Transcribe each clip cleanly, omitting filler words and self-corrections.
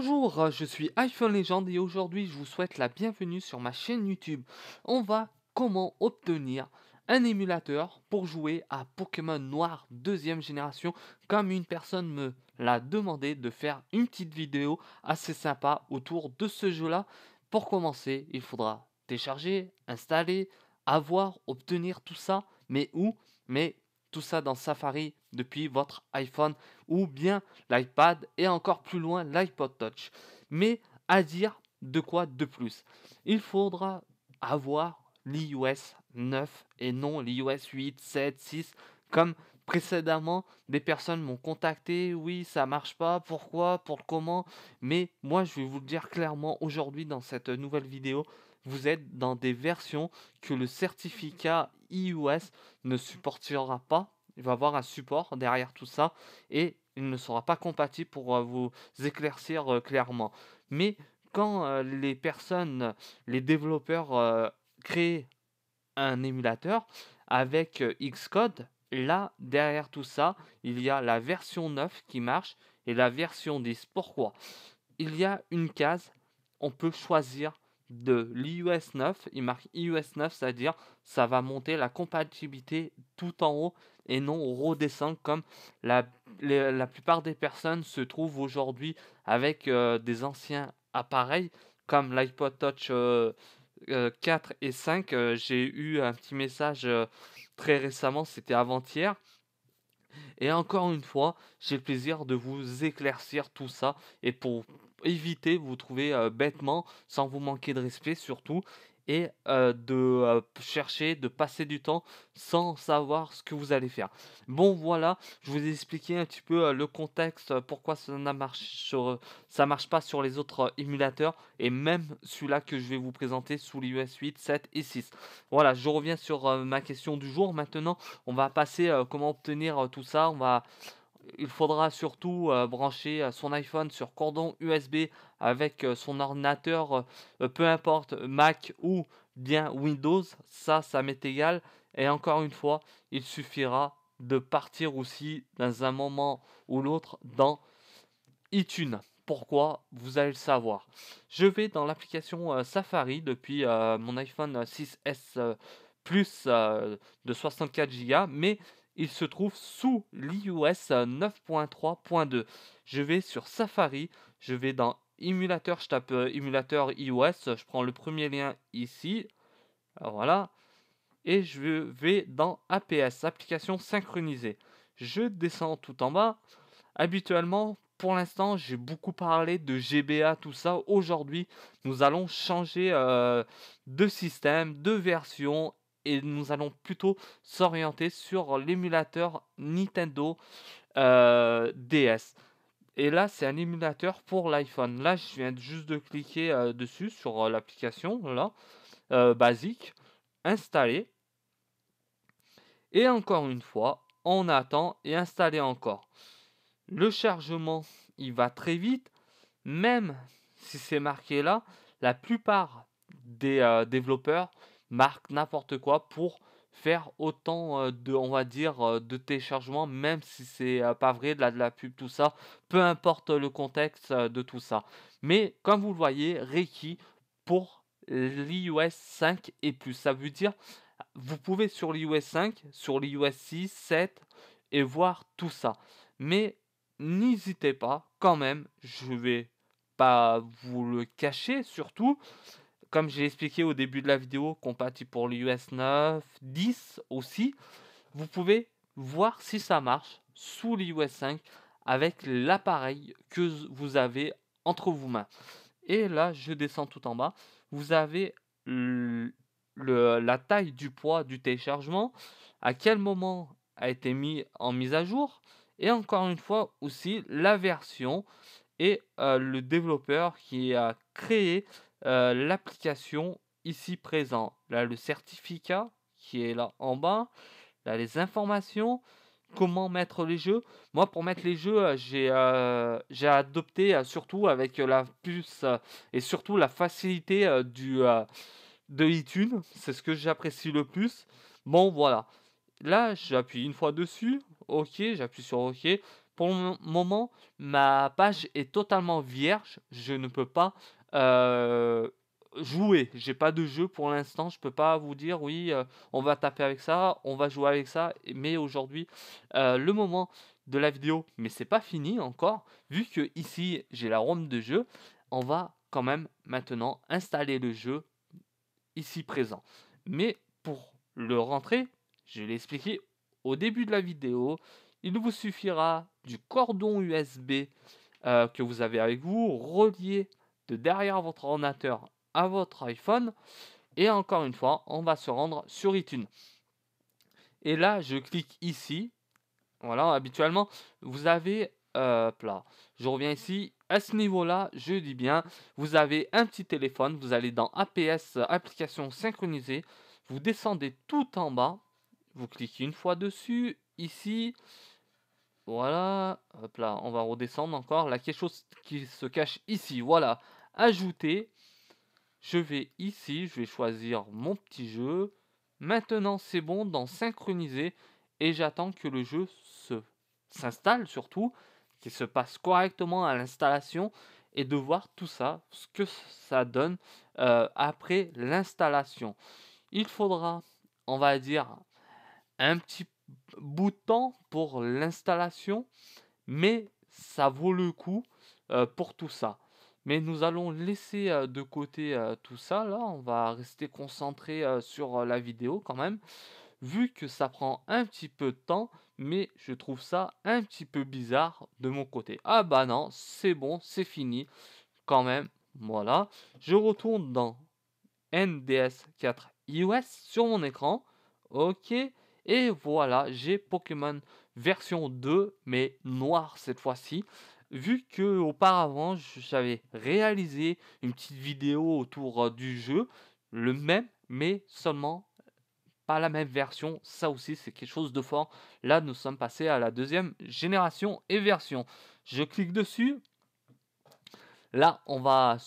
Bonjour, je suis iPhone Legend et aujourd'hui je vous souhaite la bienvenue sur ma chaîne YouTube. On va comment obtenir un émulateur pour jouer à Pokémon Noir deuxième génération comme une personne me l'a demandé de faire une petite vidéo assez sympa autour de ce jeu-là. Pour commencer, il faudra télécharger, installer, avoir, obtenir tout ça, mais où? Mais tout ça dans Safari depuis votre iPhone ou bien l'iPad et encore plus loin l'iPod Touch. Mais à dire de quoi de plus? Il faudra avoir l'iOS 9 et non l'iOS 8, 7, 6 comme précédemment des personnes m'ont contacté, oui ça marche pas, pourquoi, pour le comment, mais moi je vais vous le dire clairement aujourd'hui dans cette nouvelle vidéo, vous êtes dans des versions que le certificat iOS ne supportera pas, il va avoir un support derrière tout ça et il ne sera pas compatible pour vous éclaircir clairement. Mais quand les personnes, les développeurs créent un émulateur avec Xcode, là, derrière tout ça, il y a la version 9 qui marche et la version 10. Pourquoi? Il y a une case, on peut choisir de l'iOS 9, il marque iOS 9, c'est-à-dire ça va monter la compatibilité tout en haut et non redescendre comme la, la plupart des personnes se trouvent aujourd'hui avec des anciens appareils comme l'iPod Touch 4 et 5. J'ai eu un petit message très récemment, c'était avant-hier, et encore une fois, j'ai le plaisir de vous éclaircir tout ça et pour éviter, vous trouver bêtement, sans vous manquer de respect surtout, et de chercher, de passer du temps sans savoir ce que vous allez faire. Bon voilà, je vous ai expliqué un petit peu le contexte, pourquoi ça marche pas sur les autres émulateurs, et même celui-là que je vais vous présenter sous l'iOS 8, 7 et 6. Voilà, je reviens sur ma question du jour maintenant. On va passer comment obtenir tout ça. Il faudra surtout brancher son iPhone sur cordon USB avec son ordinateur, peu importe Mac ou bien Windows. Ça m'est égal. Et encore une fois, il suffira de partir aussi dans un moment ou l'autre dans iTunes. Pourquoi? Vous allez le savoir. Je vais dans l'application Safari depuis mon iPhone 6S Plus de 64 Go, mais il se trouve sous l'iOS 9.3.2. Je vais sur Safari, je vais dans émulateur, je tape émulateur iOS, je prends le premier lien ici, voilà, et je vais dans APS, application synchronisée. Je descends tout en bas. Habituellement, pour l'instant, j'ai beaucoup parlé de GBA, tout ça. Aujourd'hui, nous allons changer de système, de version, et nous allons plutôt s'orienter sur l'émulateur Nintendo DS. Et là, c'est un émulateur pour l'iPhone. Là, je viens juste de cliquer dessus sur l'application, là, basique, installer. Et encore une fois, on attend et installer encore. Le chargement, il va très vite, même si c'est marqué là, la plupart des développeurs marquent n'importe quoi pour faire autant de, on va dire, de téléchargement, même si c'est pas vrai, de la pub, tout ça, peu importe le contexte de tout ça. Mais comme vous le voyez, Reiki pour l'iOS 5 et plus, ça veut dire vous pouvez sur l'iOS 5, sur l'iOS 6, 7 et voir tout ça. Mais n'hésitez pas, quand même, je vais pas vous le cacher, surtout, comme j'ai expliqué au début de la vidéo, compatible pour l'iOS 9, 10 aussi, vous pouvez voir si ça marche sous l'iOS 5 avec l'appareil que vous avez entre vos mains. Et là, je descends tout en bas. Vous avez la taille du poids du téléchargement, à quel moment a été mis en mise à jour, et encore une fois aussi la version et le développeur qui a créé l'application ici présent. Là, le certificat qui est là en bas. Là, les informations, comment mettre les jeux. Moi, pour mettre les jeux, j'ai adopté surtout avec la puce et surtout la facilité de iTunes. C'est ce que j'apprécie le plus. Bon, voilà. Là, j'appuie une fois dessus. OK, j'appuie sur OK. Pour le moment, ma page est totalement vierge. Je ne peux pas euh, jouer. J'ai pas de jeu pour l'instant. Je peux pas vous dire oui, on va taper avec ça, on va jouer avec ça. Mais aujourd'hui, le moment de la vidéo, mais c'est pas fini encore. Vu que ici j'ai la ROM de jeu, on va quand même maintenant installer le jeu ici présent. Mais pour le rentrer, je l'ai expliqué au début de la vidéo, il vous suffira du cordon USB que vous avez avec vous, relié de derrière votre ordinateur à votre iPhone. Et encore une fois, on va se rendre sur iTunes. Et là, je clique ici. Voilà, habituellement, vous avez... là, je reviens ici. À ce niveau-là, je dis bien, vous avez un petit téléphone. Vous allez dans APS, application synchronisée. Vous descendez tout en bas. Vous cliquez une fois dessus. Ici, voilà. Hop là, on va redescendre encore. Là, quelque chose qui se cache ici. Voilà. Ajouter. Je vais ici. Je vais choisir mon petit jeu. Maintenant, c'est bon dans synchroniser. Et j'attends que le jeu s'installe surtout. Qu'il se passe correctement à l'installation. Et de voir tout ça. Ce que ça donne après l'installation. Il faudra, on va dire, un petit bout de temps pour l'installation, mais ça vaut le coup pour tout ça. Mais nous allons laisser de côté tout ça, là, on va rester concentré sur la vidéo quand même, vu que ça prend un petit peu de temps, mais je trouve ça un petit peu bizarre de mon côté. Ah bah non, c'est bon, c'est fini, quand même, voilà. Je retourne dans NDS 4 iOS sur mon écran. Ok. Et voilà, j'ai Pokémon version 2, mais noir cette fois-ci. Vu que auparavant j'avais réalisé une petite vidéo autour du jeu, le même, mais seulement pas la même version. Ça aussi, c'est quelque chose de fort. Là, nous sommes passés à la deuxième génération et version. Je clique dessus. Là, on va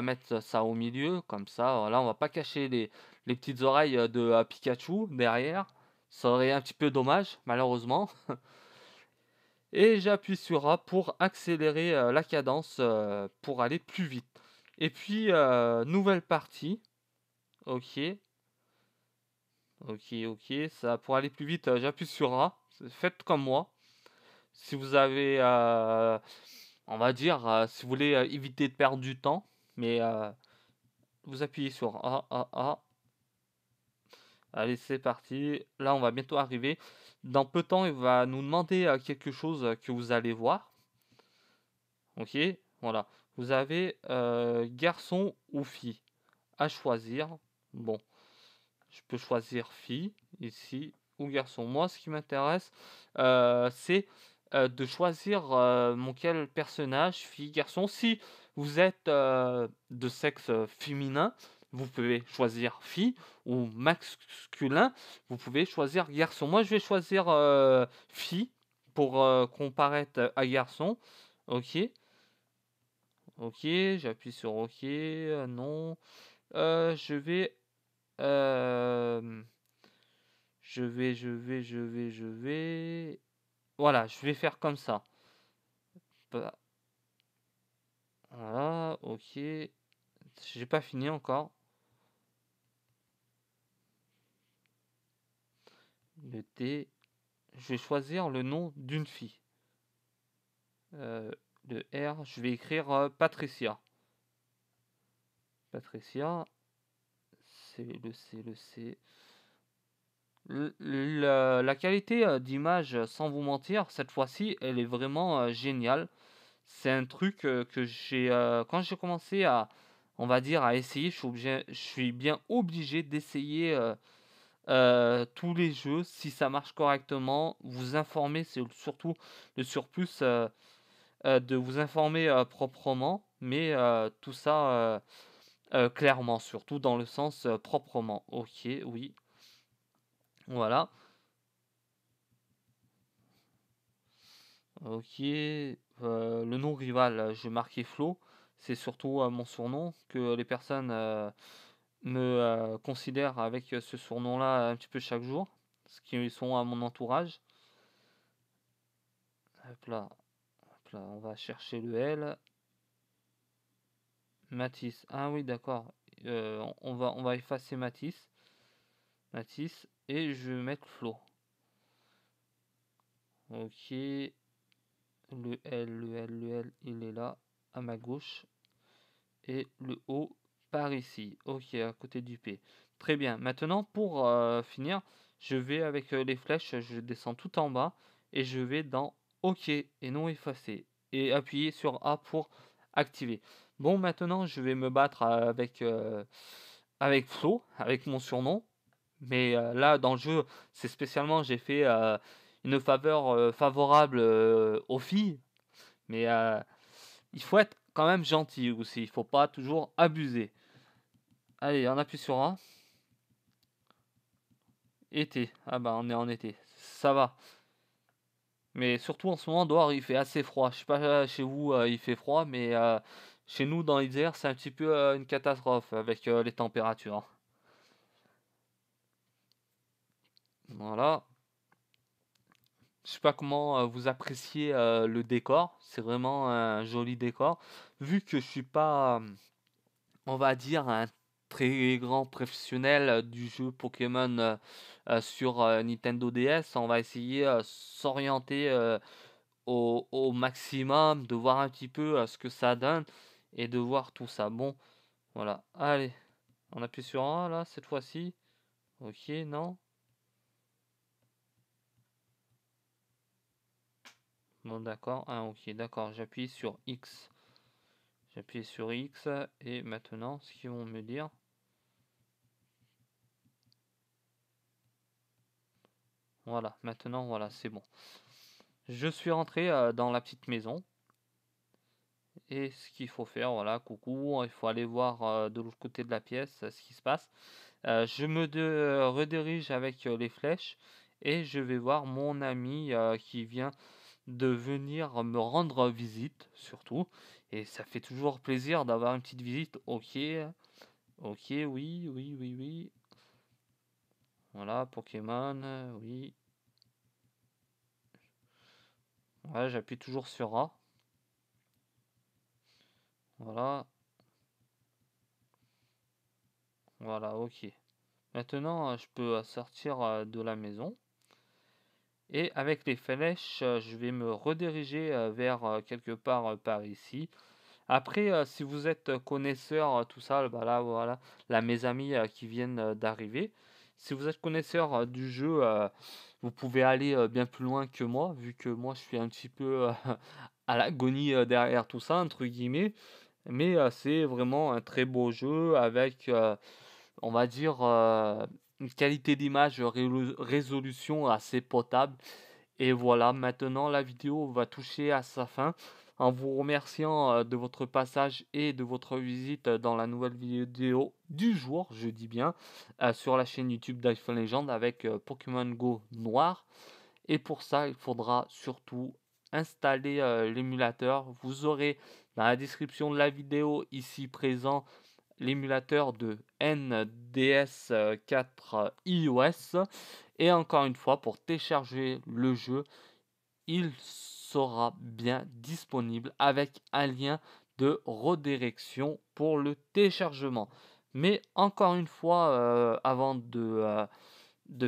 mettre ça au milieu, comme ça. Voilà, on va pas cacher les petites oreilles de Pikachu derrière. Ça aurait un petit peu dommage, malheureusement. Et j'appuie sur A pour accélérer la cadence pour aller plus vite. Et puis, nouvelle partie. Ok, ok. Ça, pour aller plus vite, j'appuie sur A. Faites comme moi. Si vous avez, on va dire, si vous voulez éviter de perdre du temps, mais vous appuyez sur A, A, A. Allez, c'est parti. Là, on va bientôt arriver. Dans peu de temps, il va nous demander quelque chose que vous allez voir. Ok, voilà. Vous avez garçon ou fille à choisir. Bon, je peux choisir fille ici ou garçon. Moi, ce qui m'intéresse, c'est de choisir mon quel personnage, fille, garçon. Si vous êtes de sexe féminin, vous pouvez choisir fille ou masculin, vous pouvez choisir garçon. Moi, je vais choisir fille pour comparaître à garçon. Ok, ok, j'appuie sur ok, non. Je vais euh, je vais. Voilà, je vais faire comme ça. Bah, voilà, ok. J'ai pas fini encore. Le T. Je vais choisir le nom d'une fille. Euh, le R, je vais écrire Patricia. Patricia. C'est le C, le C. La qualité d'image, sans vous mentir, cette fois-ci, elle est vraiment géniale. C'est un truc que j'ai quand j'ai commencé à, on va dire, à essayer, je suis bien obligé d'essayer tous les jeux si ça marche correctement, vous informer, c'est surtout le surplus de vous informer proprement, mais tout ça clairement, surtout dans le sens proprement. Ok, oui, voilà. Ok, le nom rival, j'ai marqué Flo. C'est surtout mon surnom que les personnes me considèrent avec ce surnom-là un petit peu chaque jour, ce qui sont à mon entourage. hop là, on va chercher le L. Matisse. Ah oui, d'accord. On va effacer Matisse. Et je vais mettre Flo. Ok. Le L, il est là, à ma gauche. Et le O par ici. Ok, à côté du P. Très bien. Maintenant, pour finir, je vais avec les flèches, je descends tout en bas et je vais dans OK et non effacer. Et appuyer sur A pour activer. Bon, maintenant, je vais me battre avec Flo, avec mon surnom. Mais là, dans le jeu, c'est spécialement, j'ai fait une faveur favorable aux filles. Mais il faut être quand même gentil aussi. Il faut pas toujours abuser. Allez, on appuie sur A. Été. Ah bah, on est en été. Ça va. Mais surtout en ce moment, dehors, il fait assez froid. Je sais pas chez vous, il fait froid, mais chez nous, dans l'Isère, c'est un petit peu une catastrophe avec les températures. Voilà. Je sais pas comment vous appréciez le décor. C'est vraiment un joli décor. Vu que je suis pas, on va dire, un très grand professionnel du jeu Pokémon sur Nintendo DS, on va essayer s'orienter au maximum, de voir un petit peu ce que ça donne et de voir tout ça. Bon, voilà. Allez, on appuie sur A là, cette fois-ci. Ok, non. Bon, d'accord. Ah, ok, d'accord. J'appuie sur X. J'appuie sur X et maintenant, ce qu'ils vont me dire. Voilà, maintenant, voilà, c'est bon. Je suis rentré dans la petite maison. Et ce qu'il faut faire, voilà, coucou, il faut aller voir de l'autre côté de la pièce ce qui se passe. Je me redirige avec les flèches et je vais voir mon ami qui vient de venir me rendre visite, surtout. Et ça fait toujours plaisir d'avoir une petite visite. Ok, ok, oui, oui, oui, oui. Voilà, Pokémon, oui. Voilà, j'appuie toujours sur A. Voilà, voilà, ok. Maintenant, je peux sortir de la maison. Et avec les flèches, je vais me rediriger vers quelque part par ici. Après, si vous êtes connaisseur, tout ça, bah là, voilà, là, mes amis qui viennent d'arriver. Si vous êtes connaisseur du jeu, vous pouvez aller bien plus loin que moi, vu que moi, je suis un petit peu à l'agonie derrière tout ça, entre guillemets. Mais c'est vraiment un très beau jeu avec, on va dire, une qualité d'image, résolution assez potable. Et voilà, maintenant la vidéo va toucher à sa fin. En vous remerciant de votre passage et de votre visite dans la nouvelle vidéo du jour, je dis bien, sur la chaîne YouTube d'iPhone Legend avec Pokémon Go Noir. Et pour ça, il faudra surtout installer l'émulateur. Vous aurez dans la description de la vidéo ici présent l'émulateur de NDS 4 iOS. Et encore une fois, pour télécharger le jeu, il sera bien disponible avec un lien de redirection pour le téléchargement. Mais encore une fois, avant de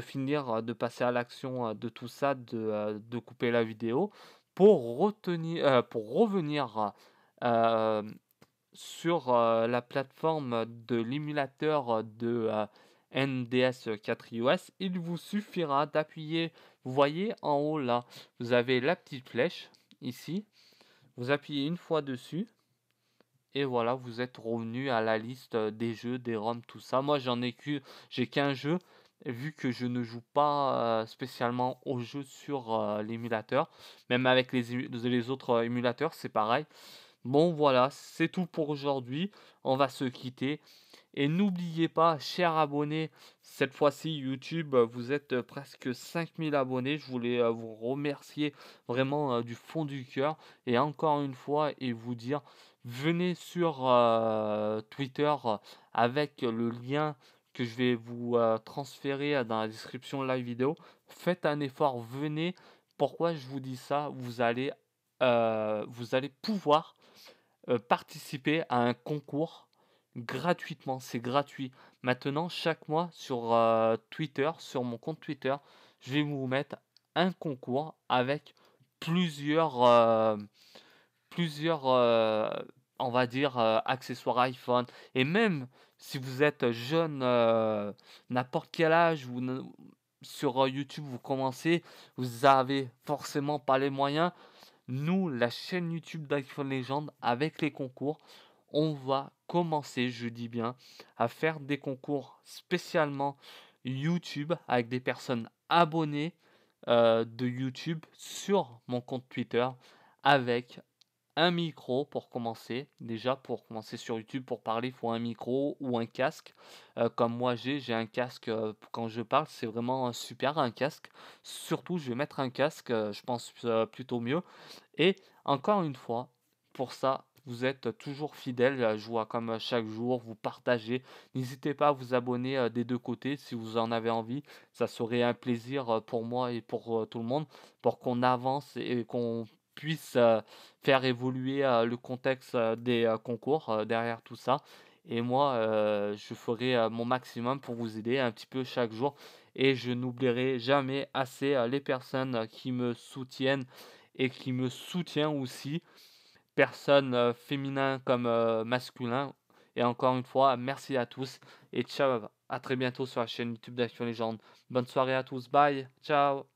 finir, de passer à l'action de tout ça, de couper la vidéo, pour revenir euh, sur la plateforme de l'émulateur de NDS 4 iOS, il vous suffira d'appuyer, vous voyez en haut là, vous avez la petite flèche ici, vous appuyez une fois dessus, et voilà, vous êtes revenu à la liste des jeux, des ROM, tout ça. Moi j'ai qu'un jeu, vu que je ne joue pas spécialement aux jeux sur l'émulateur, même avec les autres émulateurs, c'est pareil. Bon voilà, c'est tout pour aujourd'hui. On va se quitter. Et n'oubliez pas, chers abonnés, cette fois-ci YouTube, vous êtes presque 5000 abonnés. Je voulais vous remercier vraiment du fond du cœur. Et encore une fois, et vous dire, venez sur Twitter avec le lien que je vais vous transférer dans la description de la vidéo. Faites un effort, venez Pourquoi je vous dis ça? Vous allez pouvoir, participer à un concours gratuitement, c'est gratuit. Maintenant, chaque mois sur, Twitter, sur mon compte Twitter, je vais vous mettre un concours avec plusieurs, plusieurs, on va dire, accessoires iPhone et même si vous êtes jeune, n'importe quel âge, vous ne sur, YouTube, vous commencez, vous avez forcément pas les moyens. Nous, la chaîne YouTube d'iPhone Legend, avec les concours, on va commencer, je dis bien, à faire des concours spécialement YouTube avec des personnes abonnées, de YouTube sur mon compte Twitter avec un micro pour commencer. Déjà, pour commencer sur YouTube, pour parler, il faut un micro ou un casque. Comme moi j'ai un casque, quand je parle, c'est vraiment super un casque. Surtout, je vais mettre un casque, je pense, plutôt mieux. Et encore une fois, pour ça, vous êtes toujours fidèles, je vois comme, chaque jour, vous partagez. N'hésitez pas à vous abonner, des 2 côtés si vous en avez envie. Ça serait un plaisir, pour moi et pour, tout le monde, pour qu'on avance et qu'on puisse, faire évoluer, le contexte, des, concours, derrière tout ça. Et moi, je ferai, mon maximum pour vous aider un petit peu chaque jour et je n'oublierai jamais assez, les personnes, qui me soutiennent et qui me soutient aussi, personnes, féminins comme, masculins. Et encore une fois, merci à tous et ciao, à très bientôt sur la chaîne YouTube d'Action Légende. Bonne soirée à tous, bye, ciao.